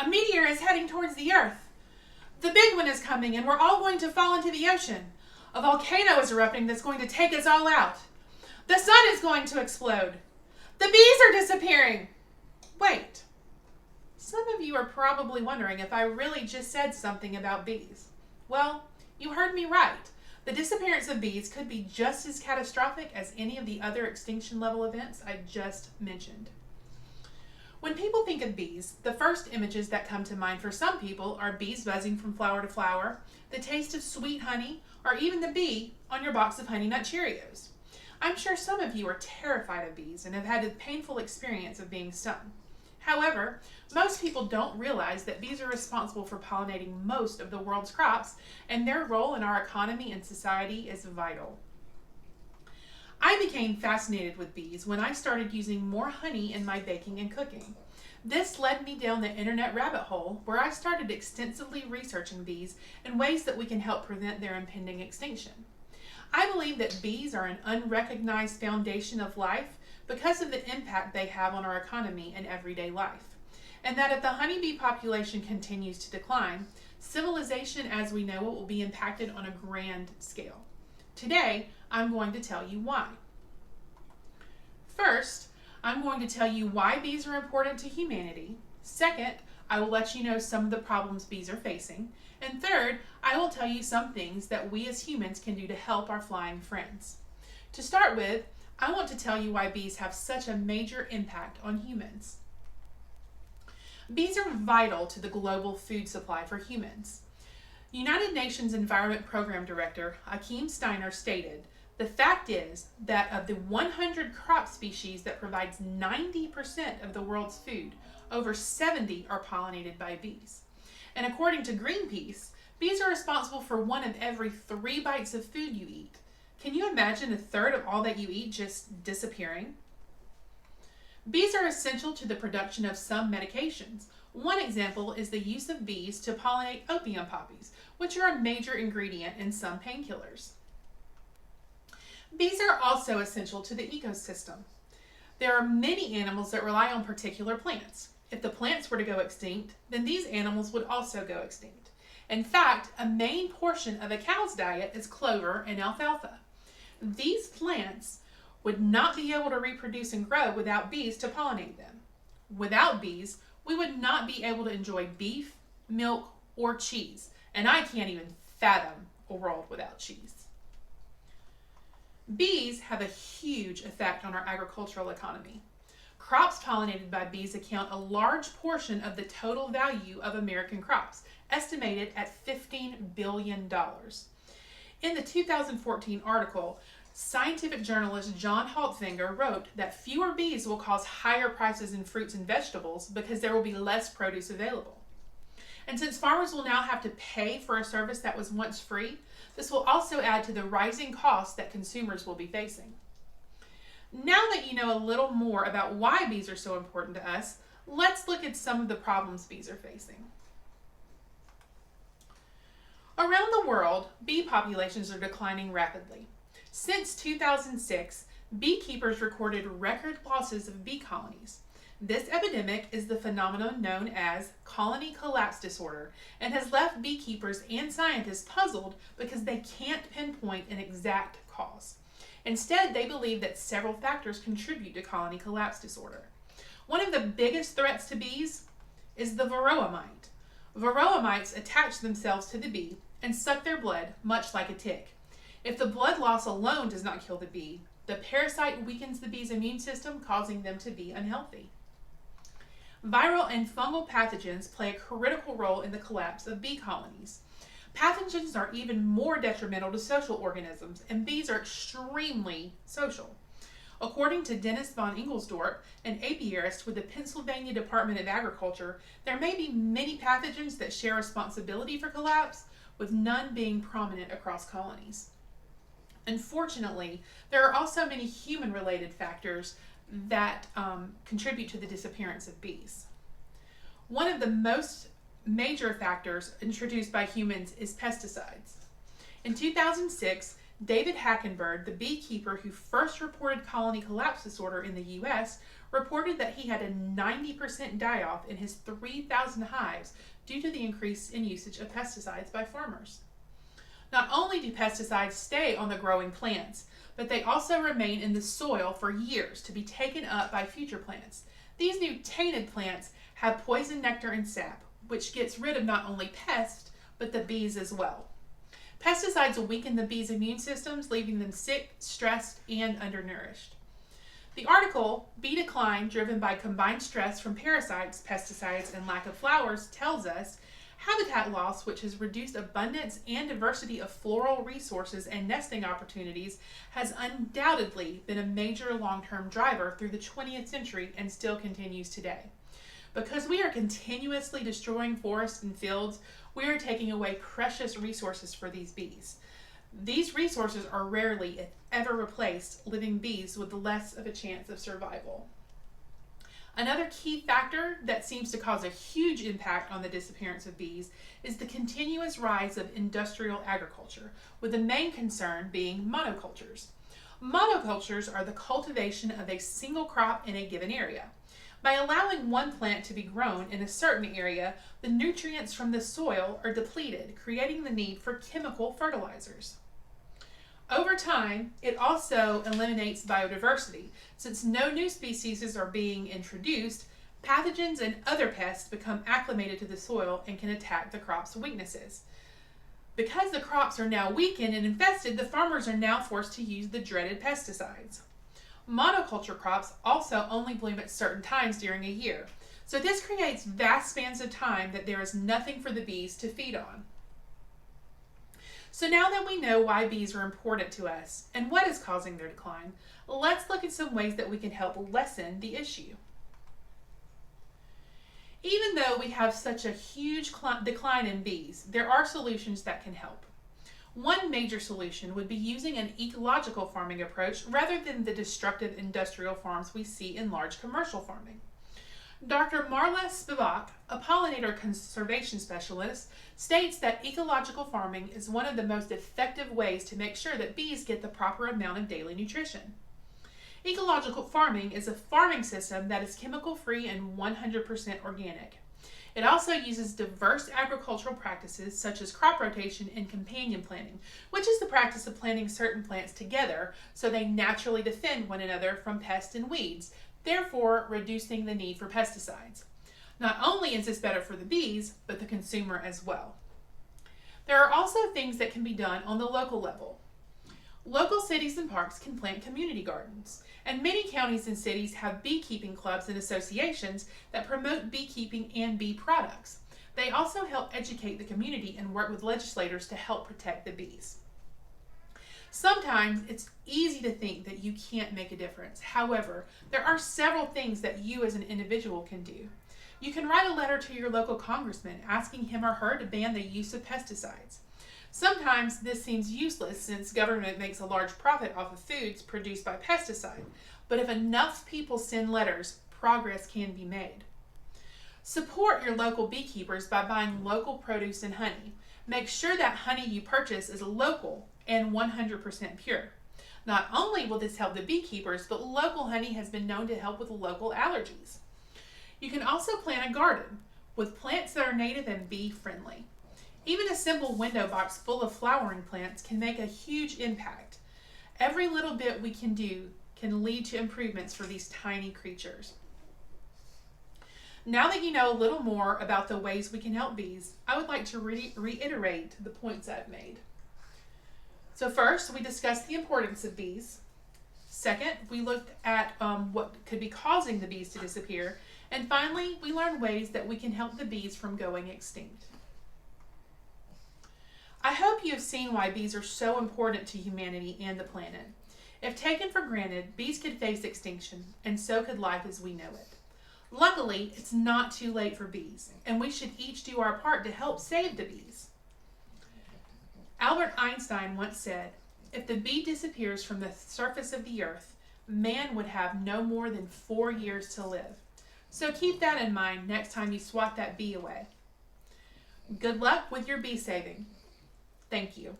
A meteor is heading towards the Earth. The big one is coming and we're all going to fall into the ocean. A volcano is erupting that's going to take us all out. The sun is going to explode. The bees are disappearing. Wait. Some of you are probably wondering if I really just said something about bees. Well, you heard me right. The disappearance of bees could be just as catastrophic as any of the other extinction level events I just mentioned. When people think of bees, the first images that come to mind for some people are bees buzzing from flower to flower, the taste of sweet honey, or even the bee on your box of Honey Nut Cheerios. I'm sure some of you are terrified of bees and have had a painful experience of being stung. However, most people don't realize that bees are responsible for pollinating most of the world's crops, and their role in our economy and society is vital. I became fascinated with bees when I started using more honey in my baking and cooking. This led me down the internet rabbit hole where I started extensively researching bees and ways that we can help prevent their impending extinction. I believe that bees are an unrecognized foundation of life because of the impact they have on our economy and everyday life, and that if the honeybee population continues to decline, civilization as we know it will be impacted on a grand scale. Today, I'm going to tell you why. First, I'm going to tell you why bees are important to humanity. Second, I will let you know some of the problems bees are facing. And third, I will tell you some things that we as humans can do to help our flying friends. To start with, I want to tell you why bees have such a major impact on humans. Bees are vital to the global food supply for humans. United Nations Environment Program Director Achim Steiner stated, "The fact is that of the 100 crop species that provides 90% of the world's food, over 70 are pollinated by bees." And according to Greenpeace, bees are responsible for 1 of every 3 bites of food you eat. Can you imagine a third of all that you eat just disappearing? Bees are essential to the production of some medications. One example is the use of bees to pollinate opium poppies, which are a major ingredient in some painkillers. Bees are also essential to the ecosystem. There are many animals that rely on particular plants. If the plants were to go extinct, then these animals would also go extinct. In fact, a main portion of a cow's diet is clover and alfalfa. These plants would not be able to reproduce and grow without bees to pollinate them. Without bees, we would not be able to enjoy beef, milk, or cheese, and I can't even fathom a world without cheese. Bees have a huge effect on our agricultural economy. Crops pollinated by bees account a large portion of the total value of American crops, estimated at $15 billion. In the 2014 article, scientific journalist John Haltfinger wrote that fewer bees will cause higher prices in fruits and vegetables because there will be less produce available. And since farmers will now have to pay for a service that was once free, this will also add to the rising costs that consumers will be facing. Now that you know a little more about why bees are so important to us, let's look at some of the problems bees are facing. Around the world, bee populations are declining rapidly. Since 2006, beekeepers recorded record losses of bee colonies. This epidemic is the phenomenon known as colony collapse disorder and has left beekeepers and scientists puzzled because they can't pinpoint an exact cause. Instead, they believe that several factors contribute to colony collapse disorder. One of the biggest threats to bees is the varroa mite. Varroa mites attach themselves to the bee and suck their blood, much like a tick. If the blood loss alone does not kill the bee, the parasite weakens the bee's immune system, causing them to be unhealthy. Viral and fungal pathogens play a critical role in the collapse of bee colonies. Pathogens are even more detrimental to social organisms, and bees are extremely social. According to Dennis von Ingelsdorf, an apiarist with the Pennsylvania Department of Agriculture, there may be many pathogens that share responsibility for collapse, with none being prominent across colonies. Unfortunately, there are also many human-related factors that contribute to the disappearance of bees. One of the most major factors introduced by humans is pesticides. In 2006, David Hackenberg, the beekeeper who first reported colony collapse disorder in the U.S., reported that he had a 90% die-off in his 3,000 hives due to the increase in usage of pesticides by farmers. Not only do pesticides stay on the growing plants, but they also remain in the soil for years to be taken up by future plants. These new tainted plants have poison nectar and sap, which gets rid of not only pests, but the bees as well. Pesticides weaken the bees' immune systems, leaving them sick, stressed, and undernourished. The article, Bee Decline Driven by Combined Stress from Parasites, Pesticides, and Lack of Flowers, tells us habitat loss, which has reduced abundance and diversity of floral resources and nesting opportunities, has undoubtedly been a major long-term driver through the 20th century and still continues today. Because we are continuously destroying forests and fields, we are taking away precious resources for these bees. These resources are rarely, if ever, replaced, leaving bees with less of a chance of survival. Another key factor that seems to cause a huge impact on the disappearance of bees is the continuous rise of industrial agriculture, with the main concern being monocultures. Monocultures are the cultivation of a single crop in a given area. By allowing one plant to be grown in a certain area, the nutrients from the soil are depleted, creating the need for chemical fertilizers. Over time, it also eliminates biodiversity. Since no new species are being introduced, pathogens and other pests become acclimated to the soil and can attack the crop's weaknesses. Because the crops are now weakened and infested, the farmers are now forced to use the dreaded pesticides. Monoculture crops also only bloom at certain times during a year, so this creates vast spans of time that there is nothing for the bees to feed on. So now that we know why bees are important to us and what is causing their decline, let's look at some ways that we can help lessen the issue. Even though we have such a huge decline in bees, there are solutions that can help. One major solution would be using an ecological farming approach rather than the destructive industrial farms we see in large commercial farming. Dr. Marla Spivak, a pollinator conservation specialist, states that ecological farming is one of the most effective ways to make sure that bees get the proper amount of daily nutrition. Ecological farming is a farming system that is chemical-free and 100% organic. It also uses diverse agricultural practices such as crop rotation and companion planting, which is the practice of planting certain plants together so they naturally defend one another from pests and weeds, therefore reducing the need for pesticides. Not only is this better for the bees, but the consumer as well. There are also things that can be done on the local level. Local cities and parks can plant community gardens, and many counties and cities have beekeeping clubs and associations that promote beekeeping and bee products. They also help educate the community and work with legislators to help protect the bees. Sometimes it's easy to think that you can't make a difference. However, there are several things that you as an individual can do. You can write a letter to your local congressman asking him or her to ban the use of pesticides. Sometimes this seems useless since government makes a large profit off of foods produced by pesticide, but if enough people send letters, progress can be made. Support your local beekeepers by buying local produce and honey. Make sure that honey you purchase is local and 100% pure. Not only will this help the beekeepers, but local honey has been known to help with local allergies. You can also plant a garden with plants that are native and bee friendly. Even a simple window box full of flowering plants can make a huge impact. Every little bit we can do can lead to improvements for these tiny creatures. Now that you know a little more about the ways we can help bees, I would like to reiterate the points I've made. So first, we discussed the importance of bees. Second, we looked at what could be causing the bees to disappear. And finally, we learned ways that we can help the bees from going extinct. I hope you have seen why bees are so important to humanity and the planet. If taken for granted, bees could face extinction, and so could life as we know it. Luckily, it's not too late for bees, and we should each do our part to help save the bees. Albert Einstein once said, "If the bee disappears from the surface of the earth, man would have no more than 4 years to live." So keep that in mind next time you swat that bee away. Good luck with your bee saving. Thank you.